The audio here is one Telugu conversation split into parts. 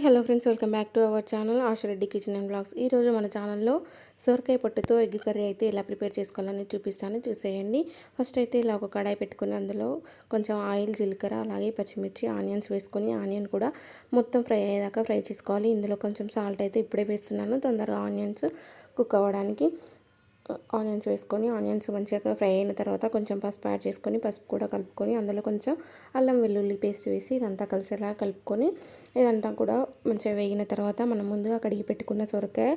Hello friends, welcome back to our channel Asha Reddy kitchen and blogs. ఈరోజు మన ఛానల్లో సొరకాయ పొట్టుతో ఎగ్ కర్రీ అయితే ఎలా ప్రిపేర్ చేసుకోవాలని చూపిస్తాను, చూసేయండి. ఫస్ట్ అయితే ఇలా ఒక కడాయి పెట్టుకుని అందులో కొంచెం ఆయిల్, జీలకర్ర, అలాగే పచ్చిమిర్చి, ఆనియన్స్ వేసుకొని ఆనియన్ కూడా మొత్తం ఫ్రై అయ్యేదాకా ఫ్రై చేసుకోవాలి. ఇందులో కొంచెం సాల్ట్ అయితే ఇప్పుడే వేస్తున్నాను, తొందరగా ఆనియన్స్ కుక్ అవ్వడానికి. ఆనియన్స్ వేసుకొని ఆనియన్స్ మంచిగా ఫ్రై అయిన తర్వాత కొంచెం పసుపు యాడ్ చేసుకొని పసుపు కూడా కలుపుకొని అందులో కొంచెం అల్లం వెల్లుల్లి పేస్ట్ వేసి ఇదంతా కలిసేలా కలుపుకొని ఇదంతా కూడా మంచిగా వేగిన తర్వాత మనం ముందుగా కడిగి పెట్టుకున్న సొరకాయ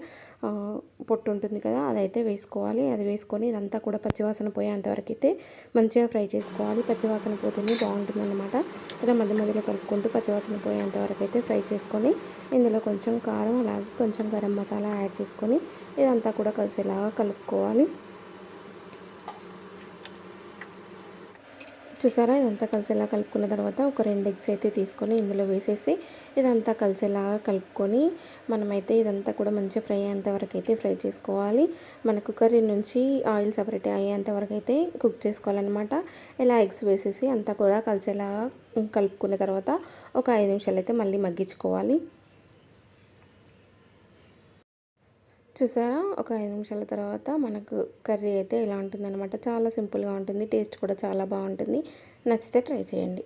పొట్టు ఉంటుంది కదా, అదైతే వేసుకోవాలి. అది వేసుకొని ఇదంతా కూడా పచ్చివాసన పోయేంతవరకు అయితే మంచిగా ఫ్రై చేసుకోవాలి. పచ్చివాసన పోతేనే బాగుంటుంది అన్నమాట. ఇలా మధ్య మధ్యలో కలుపుకుంటూ పచ్చివాసన పోయేంతవరకు అయితే ఫ్రై చేసుకొని ఇందులో కొంచెం కారం, అలాగే కొంచెం గరం మసాలా యాడ్ చేసుకొని ఇదంతా కూడా కలిసేలాగా కలుపుకోవాలి. చూసారా, ఇదంతా కలిసేలా కలుపుకున్న తర్వాత ఒక 2 ఎగ్స్ అయితే తీసుకొని ఇందులో వేసేసి ఇదంతా కలిసేలాగా కలుపుకొని మనమైతే ఇదంతా కూడా మంచిగా ఫ్రై అయ్యేంత వరకు అయితే ఫ్రై చేసుకోవాలి. మనకు కర్రీ నుంచి ఆయిల్ సపరేట్ అయ్యేంత వరకు అయితే కుక్ చేసుకోవాలన్నమాట. ఇలా ఎగ్స్ వేసేసి అంతా కూడా కలిసేలాగా కలుపుకున్న తర్వాత ఒక 5 నిమిషాలు అయితే మళ్ళీ మగ్గించుకోవాలి. చూసారా, ఒక 5 నిమిషాల తర్వాత మనకు కర్రీ అయితే ఇలా ఉంటుందన్నమాట. చాలా సింపుల్గా ఉంటుంది, టేస్ట్ కూడా చాలా బాగుంటుంది. నచ్చితే ట్రై చేయండి.